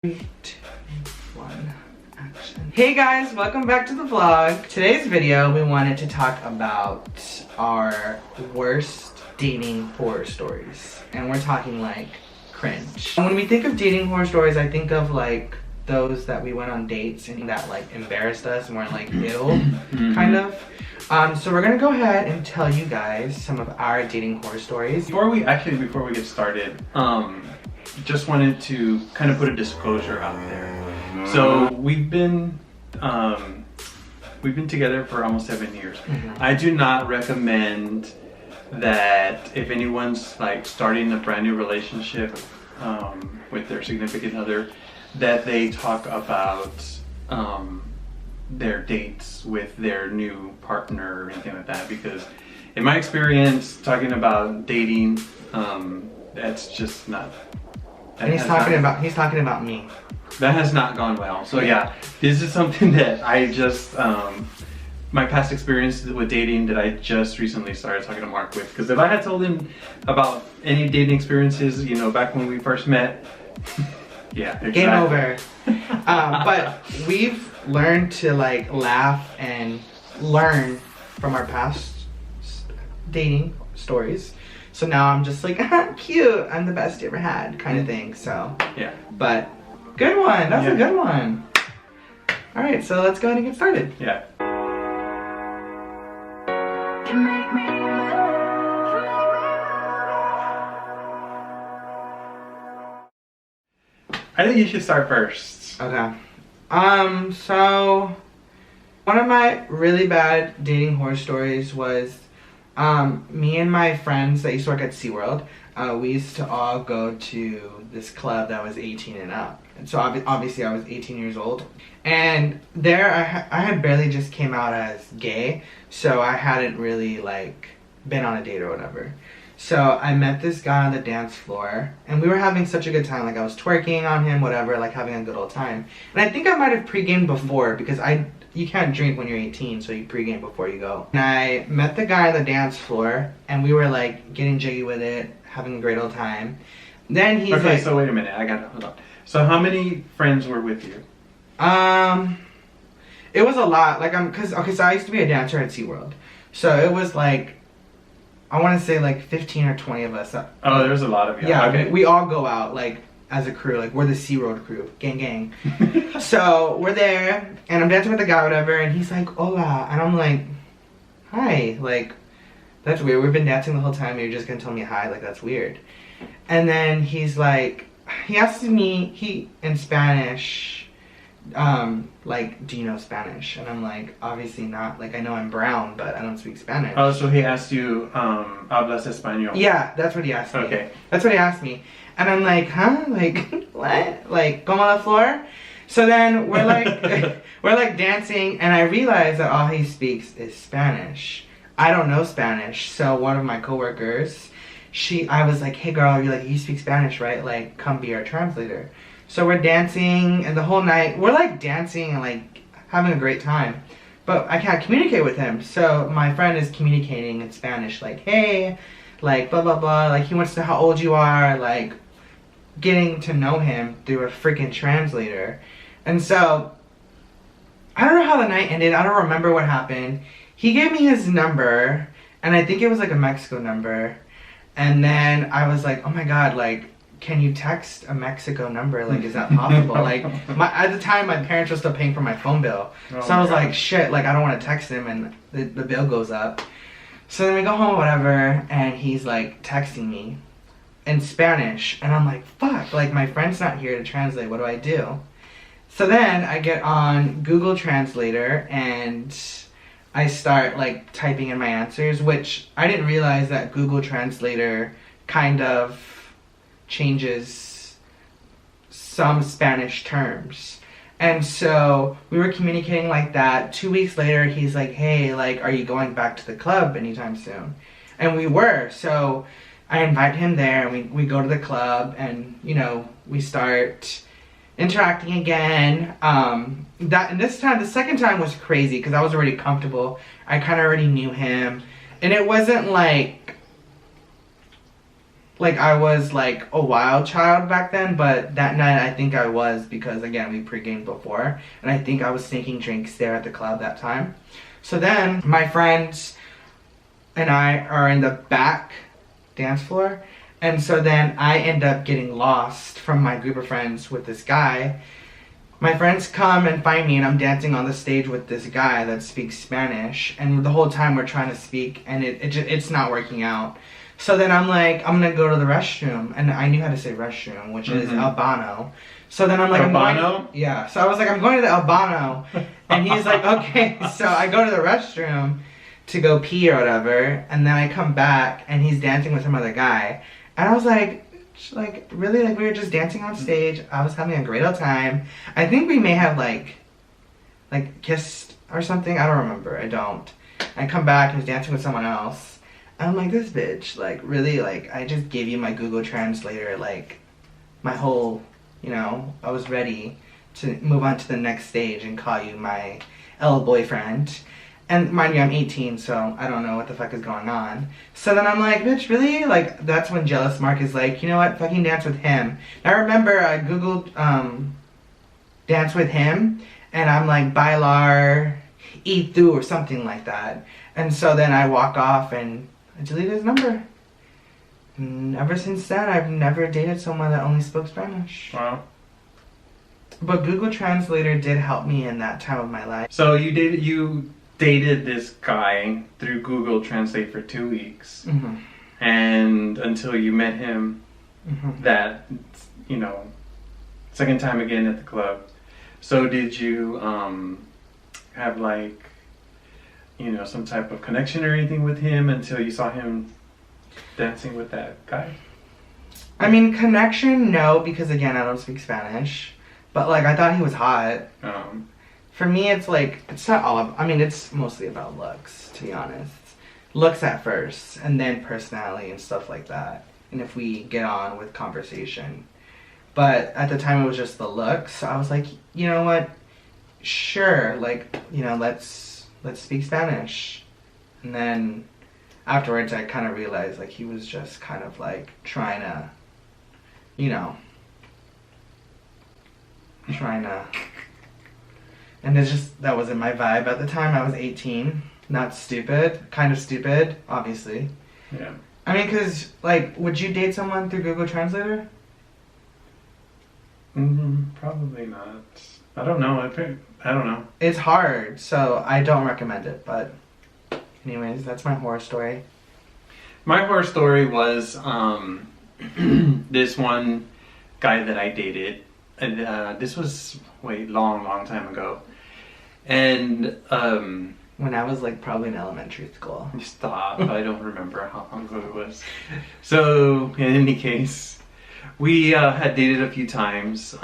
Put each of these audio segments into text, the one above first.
3, 2, 1, action. Hey guys, welcome back to the vlog. Today's video, we wanted to talk about our worst dating horror stories. And we're talking like cringe. When we think of dating horror stories, I think of like those that we went on dates and that like embarrassed us and weren't like ew, kind of. So we're gonna go ahead and tell you guys some of our dating horror stories. Before we get started, just wanted to kind of put a disclosure out there. So we've been together for almost 7 years. I do not recommend that if anyone's like starting a brand new relationship with their significant other, that they talk about their dates with their new partner or anything like that, because in my experience talking about dating, that's just not. And he's talking about me. That has not gone well. So yeah, this is something that I just my past experience with dating that I just recently started talking to Mark with, because if I had told him about any dating experiences, you know, back when we first met, yeah, exactly. Game over. But we've learned to like laugh and learn from our past dating stories. So now I'm just like, cute, I'm the best you ever had, kind of thing. So yeah. But good one. That's a good one. All right, so let's go ahead and get started. Yeah. I think you should start first. Okay. So one of my really bad dating horror stories was me and my friends that used to work at SeaWorld, we used to all go to this club that was 18 and up. And so obviously I was 18 years old. And there I had barely just came out as gay, so I hadn't really like been on a date or whatever. So I met this guy on the dance floor and we were having such a good time. Like I was twerking on him, whatever, like having a good old time. And I think I might have pre-gamed before because you can't drink when you're 18, so you pregame before you go. And I met the guy on the dance floor, and we were like getting jiggy with it, having a great old time. Then he's okay, like, so wait a minute, hold on. So how many friends were with you? It was a lot. Like so I used to be a dancer at SeaWorld, so it was like, I want to say like 15 or 20 of us. Oh, there's a lot of you. Yeah, okay. we all go out like as a crew, like we're the SeaWorld crew, gang gang. So we're there and I'm dancing with the guy, whatever, and he's like, hola, and I'm like, hi, like that's weird, we've been dancing the whole time and you're just gonna tell me hi, like that's weird. And then he's like, he asks me in Spanish, like, do you know Spanish? And I'm like, obviously not, like I know I'm brown but I don't speak Spanish. Oh, so he asked you, hablas español? Yeah, that's what he asked me. Okay. That's what he asked me. And I'm like, huh? Like, what? Like, come on the floor? So then we're like, we're like dancing, and I realize that all he speaks is Spanish. I don't know Spanish, so one of my coworkers, I was like, hey girl, you speak Spanish, right? Like, come be our translator. So we're dancing, and the whole night, we're like dancing and like having a great time. But I can't communicate with him, so my friend is communicating in Spanish, like, hey, like, blah, blah, blah, like, he wants to know how old you are, like, getting to know him through a freaking translator. And so, I don't know how the night ended, I don't remember what happened. He gave me his number, and I think it was, like, a Mexico number. And then I was like, oh my god, like, can you text a Mexico number? Like, is that possible? Like, at the time, my parents were still paying for my phone bill. Oh so I was like, shit, like, I don't want to text him, and the bill goes up. So then we go home or whatever, and he's like texting me in Spanish, and I'm like, fuck, like my friend's not here to translate, what do I do? So then I get on Google Translator and I start like typing in my answers, which I didn't realize that Google Translator kind of changes some Spanish terms. And so we were communicating like that. 2 weeks later, he's like, hey, like, are you going back to the club anytime soon? And we were. So I invite him there, and we go to the club, and, you know, we start interacting again. And this time, the second time was crazy because I was already comfortable. I kind of already knew him. And it wasn't like, like I was like a wild child back then, but that night I think I was because again we pre-gamed before, and I think I was sneaking drinks there at the club that time. So then my friends and I are in the back dance floor, and so then I end up getting lost from my group of friends with this guy. My friends come and find me, and I'm dancing on the stage with this guy that speaks Spanish, and the whole time we're trying to speak, and it's not working out. So then I'm like, I'm gonna go to the restroom, and I knew how to say restroom, which is Albano. So then I'm like, Albano? Yeah. So I was like, I'm going to the Albano, and he's like, okay. So I go to the restroom to go pee or whatever, and then I come back, and he's dancing with some other guy, and I was like, really, like we were just dancing on stage. I was having a great old time. I think we may have like kissed or something. I don't remember. I don't. I come back and he's dancing with someone else. I'm like, this bitch, like, really, like, I just gave you my Google Translator, like, my whole, you know, I was ready to move on to the next stage and call you my L boyfriend. And mind you, I'm 18, so I don't know what the fuck is going on. So then I'm like, bitch, really? Like, that's when Jealous Mark is like, you know what, fucking dance with him. And I remember I Googled, dance with him, and I'm like, bailar, itu, or something like that. And so then I walk off and I deleted his number. And ever since then, I've never dated someone that only spoke Spanish. Wow. But Google Translator did help me in that time of my life. So you dated this guy through Google Translate for 2 weeks. And until you met him that, you know, second time again at the club. So did you have like, you know, some type of connection or anything with him until you saw him dancing with that guy? I mean, connection, no, because again, I don't speak Spanish. But like, I thought he was hot. For me, it's like, it's not all, I mean, it's mostly about looks, to be honest. Looks at first, and then personality and stuff like that. And if we get on with conversation. But at the time, it was just the looks. So I was like, you know what? Sure, like, you know, let's speak Spanish. And then afterwards I kind of realized like he was just kind of like trying to, you know, and it's just, that wasn't my vibe at the time. I was 18, not stupid, kind of stupid, obviously. Yeah. I mean, cause like, would you date someone through Google Translator? Probably not. I don't know. I don't know. It's hard, so I don't recommend it, but anyways, that's my horror story. My horror story was this one guy that I dated, and this was long time ago, and when I was like probably in elementary school. Stop! I don't remember how long ago it was. So in any case, we had dated a few times.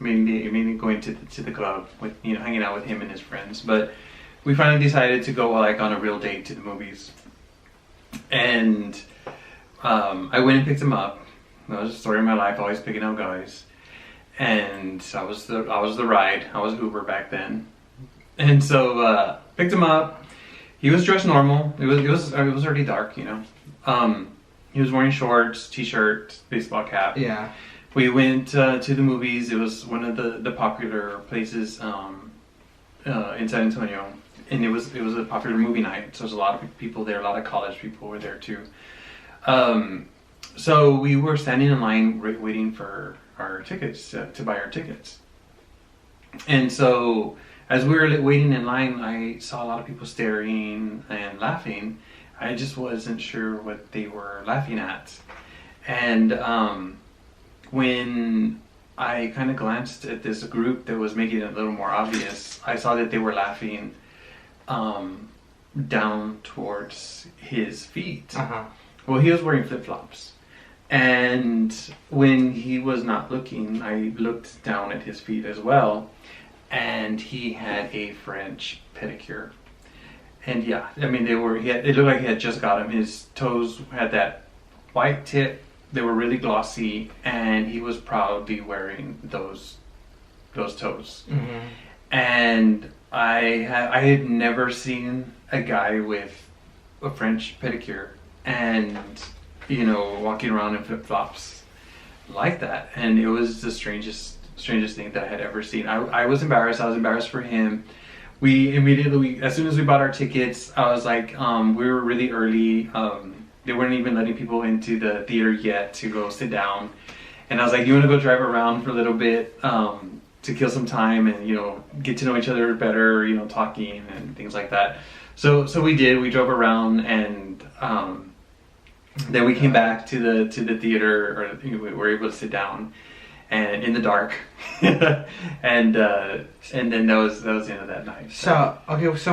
Mainly going to the club with, you know, hanging out with him and his friends, but we finally decided to go like on a real date to the movies. And I went and picked him up. That was the story of my life, always picking up guys. And I was the ride. I was Uber back then. And so picked him up. He was dressed normal. It was already dark, you know. He was wearing shorts, t-shirt, baseball cap. Yeah. We went to the movies. It was one of the popular places in San Antonio, and it was a popular movie night. So there's a lot of people there. A lot of college people were there too. So we were standing in line waiting for our tickets to buy our tickets. And so as we were waiting in line, I saw a lot of people staring and laughing. I just wasn't sure what they were laughing at, and when I kind of glanced at this group that was making it a little more obvious, I saw that they were laughing down towards his feet. Well, he was wearing flip-flops, and when he was not looking, I looked down at his feet as well, and he had a French pedicure. And yeah, I mean, it looked like he had just got them. His toes had that white tip. They were really glossy, and he was proudly wearing those toes. And I had never seen a guy with a French pedicure, and walking around in flip-flops like that. And it was the strangest thing that I had ever seen. I was embarrassed. I was embarrassed for him. We immediately, as soon as we bought our tickets, I was like, we were really early. They weren't even letting people into the theater yet to go sit down. And I was like, you want to go drive around for a little bit to kill some time and, get to know each other better, talking and things like that. So we did. We drove around, and then we came back to the theater, or we were able to sit down, and in the dark, and then that was the end of that night. So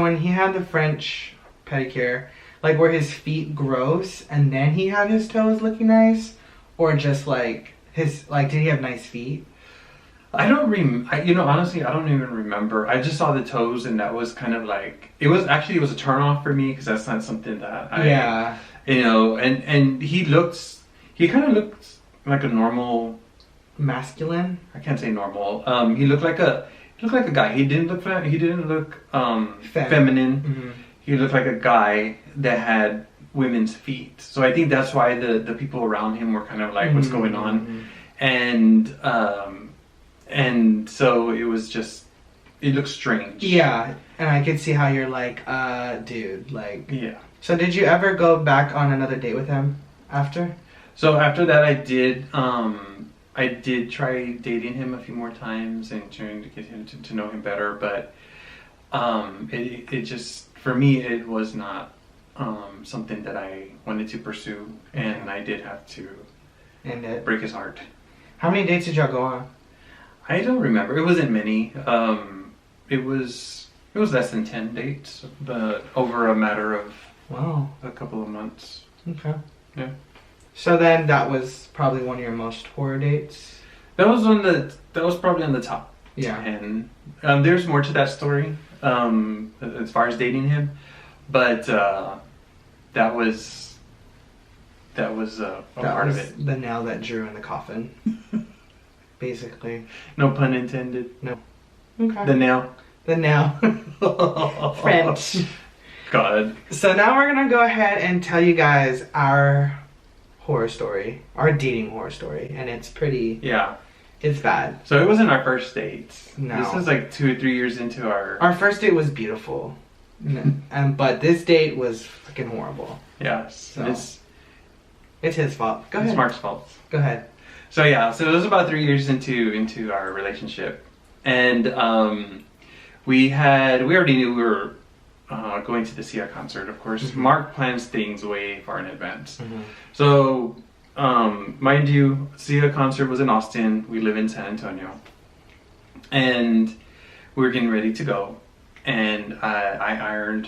when he had the French pedicure, like, were his feet gross, and then he had his toes looking nice, or just like did he have nice feet? I don't honestly, I don't even remember. I just saw the toes, and that was kind of like, it was a turn off for me, because that's not something that and he kind of looked like a normal, masculine. I can't say normal. He looked like a guy. He didn't look feminine. Mm-hmm. He looked like a guy that had women's feet. So I think that's why the people around him were kind of like, what's going on? And so it was just, it looked strange. Yeah, and I could see how you're like, dude, like. Yeah. So did you ever go back on another date with him after? So after that, I did try dating him a few more times and trying to get him to know him better, but it just, for me, it was not something that I wanted to pursue, and I did have to break his heart. How many dates did y'all go on? I don't remember. It wasn't many. It was less than 10 dates, but over a matter of a couple of months. Okay. Yeah. So then that was probably one of your most horror dates? That was probably on the top 10. There's more to that story as far as dating him, but that was a part of it. The nail that drew in the coffin. Basically. No pun intended. No. Okay. The nail. French. God. So now we're gonna go ahead and tell you guys our horror story, our dating horror story, and it's pretty. Yeah. It's bad. So it wasn't our first date. No. This was like 2 or 3 years into our. Our first date was beautiful, but this date was fucking horrible. Yeah. So it's his fault. Go ahead. It's Mark's fault. Go ahead. So yeah, so it was about 3 years into our relationship, and we already knew we were going to the Sia concert. Of course, Mm-hmm. Mark plans things way far in advance. Mm-hmm. So, mind you, Sia concert was in Austin. We live in San Antonio, and we were getting ready to go, and I ironed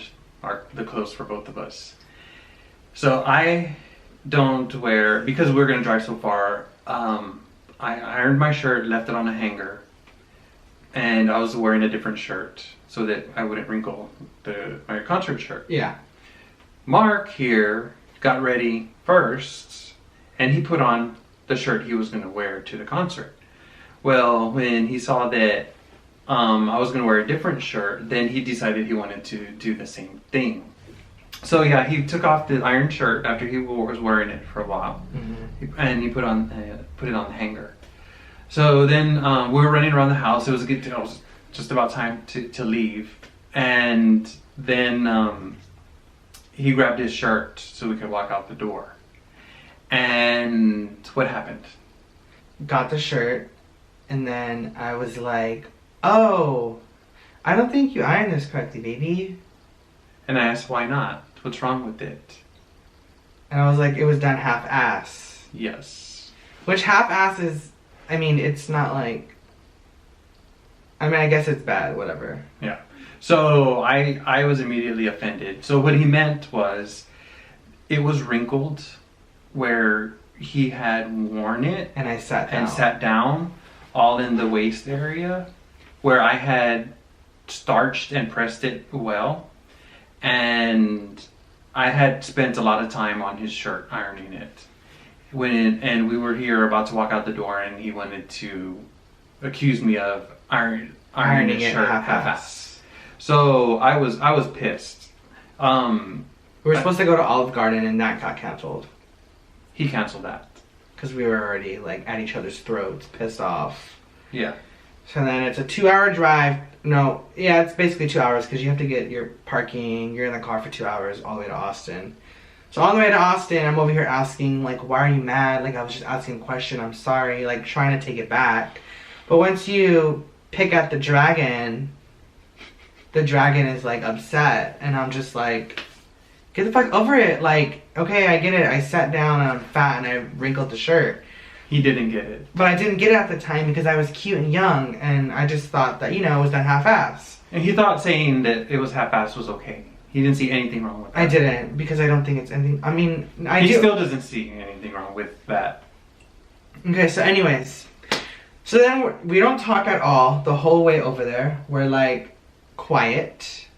the clothes for both of us. So I don't wear, because we're gonna drive so far. I ironed my shirt, left it on a hanger, and I was wearing a different shirt so that I wouldn't wrinkle my concert shirt. Yeah. Mark here got ready first, and he put on the shirt he was going to wear to the concert. Well, when he saw that I was going to wear a different shirt, then he decided he wanted to do the same thing. So yeah, he took off the iron shirt after he was wearing it for a while, and he put it on the hanger. So then we were running around the house. It was just about time to leave, and then he grabbed his shirt so we could walk out the door. And what happened? Got the shirt, and then I was like, "Oh, I don't think you ironed this correctly, baby." And I asked, "Why not? What's wrong with it?" And I was like, "It was done half-ass." Yes. Which half-ass is, I mean, it's not like, I mean, I guess it's bad, whatever. Yeah. So I was immediately offended. So what he meant was, it was wrinkled where he had worn it. And I sat down. And sat down all in the waist area where I had starched and pressed it well. And I had spent a lot of time on his shirt ironing it. And we were here about to walk out the door, and he wanted to accuse me of ironing his shirt half-ass. So I was pissed. We were supposed to go to Olive Garden, and that got canceled. he canceled that. Because we were already like at each other's throats, pissed off. Yeah. So then it's a 2-hour drive. No, yeah, it's basically 2 hours because you have to get your parking. You're in the car for 2 hours all the way to Austin. So on the way to Austin, I'm over here asking, like, why are you mad? Like, I was just asking a question. I'm sorry. Like, trying to take it back. But once you pick at the dragon is, like, upset. And I'm just like, get the fuck over it. Like, okay, I get it. I sat down and I'm fat and I wrinkled the shirt. He didn't get it. But I didn't get it at the time because I was cute and young. And I just thought that, you know, it was done half-ass. And he thought saying that it was half-assed was okay. He didn't see anything wrong with that. I didn't, because I don't think it's anything. I mean, He still doesn't see anything wrong with that. Okay, so anyways. So then we don't talk at all the whole way over there. We're like quiet.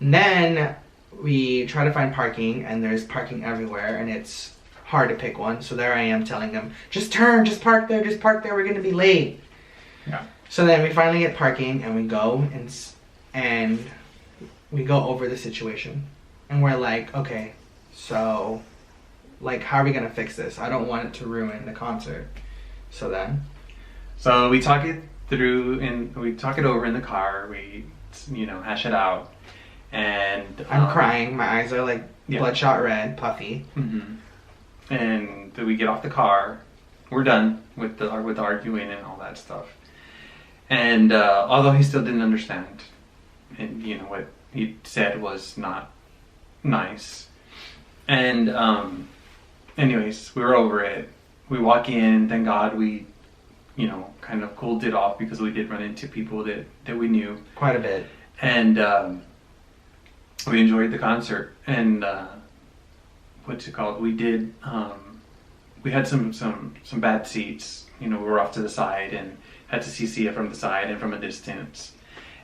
And then we try to find parking, and there's parking everywhere, and it's hard to pick one. So there I am telling him, just turn, just park there, we're going to be late. Yeah. So then we finally get parking, and we go, and we go over the situation, and we're like, okay, so, like, how are we gonna fix this? I don't want it to ruin the concert. So we talk it through, and we talk it over in the car. We, hash it out, and I'm crying. My eyes are like bloodshot red, puffy. Mm-hmm. And then we get off the car. We're done with the arguing and all that stuff. And although he still didn't understand, and what he said was not nice. And anyways, we were over it. We walk in, thank God we, kind of cooled it off because we did run into people that we knew. Quite a bit. And we enjoyed the concert. And what's it called? We did, we had some bad seats. We were off to the side and had to see Sia from the side and from a distance.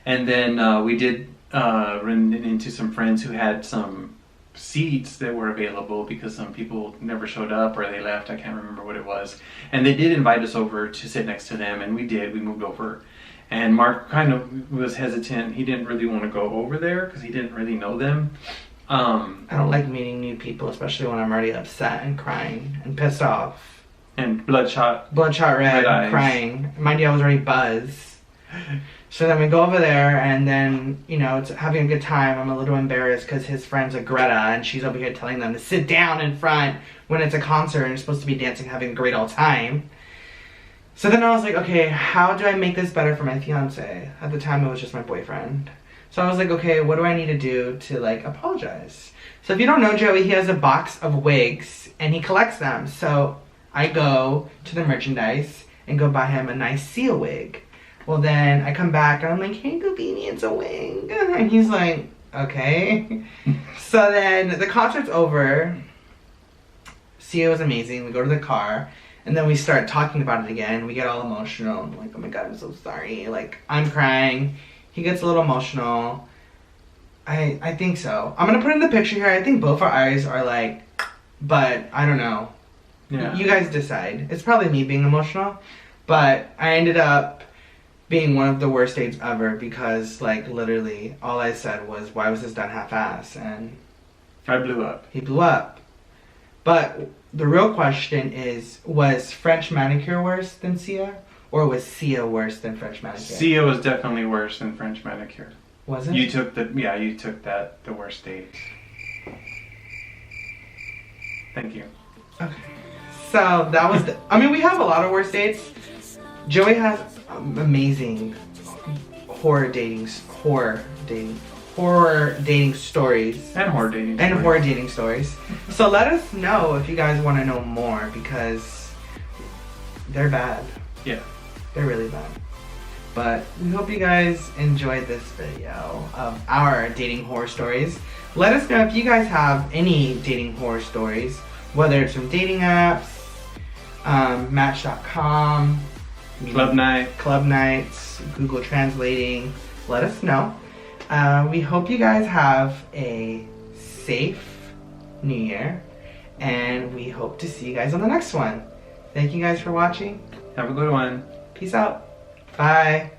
And then we did run into some friends who had some seats that were available because some people never showed up or they left. I can't remember what it was. And they did invite us over to sit next to them, and we did. We moved over. And Mark kind of was hesitant. He didn't really want to go over there because he didn't really know them. I don't like meeting new people, especially when I'm already upset and crying and pissed off. And bloodshot red and crying. Mind you, I was already buzzed. So then we go over there, and then, it's having a good time. I'm a little embarrassed because his friend's a Greta, and she's over here telling them to sit down in front when it's a concert and you're supposed to be dancing, having a great old time. So then I was like, okay, how do I make this better for my fiance? At the time, it was just my boyfriend. So I was like, okay, what do I need to do to, like, apologize? So if you don't know Joey, he has a box of wigs, and he collects them. So I go to the merchandise and go buy him a nice Sia wig. Well, then I come back and I'm like, hey, Goobini, it's a wig. And he's like, okay. So then the concert's over. Sia was amazing. We go to the car. And then we start talking about it again. We get all emotional. I'm like, oh my God, I'm so sorry. Like, I'm crying. He gets a little emotional. I think so. I'm going to put in the picture here. I think both our eyes are like, but I don't know. Yeah. You guys decide. It's probably me being emotional. But I ended up being one of the worst dates ever because, like, literally all I said was, why was this done half-ass? And I blew up. He blew up. But the real question is, was French manicure worse than Sia? Or was Sia worse than French manicure? Sia was definitely worse than French manicure. Was it? You took the worst date. Thank you. Okay. So that was we have a lot of worst dates. Joey has amazing horror dating stories. And horror dating stories. So let us know if you guys want to know more because they're bad. Yeah. They're really bad. But we hope you guys enjoyed this video of our dating horror stories. Let us know if you guys have any dating horror stories, whether it's from dating apps, Match.com, Club nights, Google Translating. Let us know. We hope you guys have a safe New Year, and we hope to see you guys on the next one. Thank you guys for watching. Have a good one. Peace out. Bye.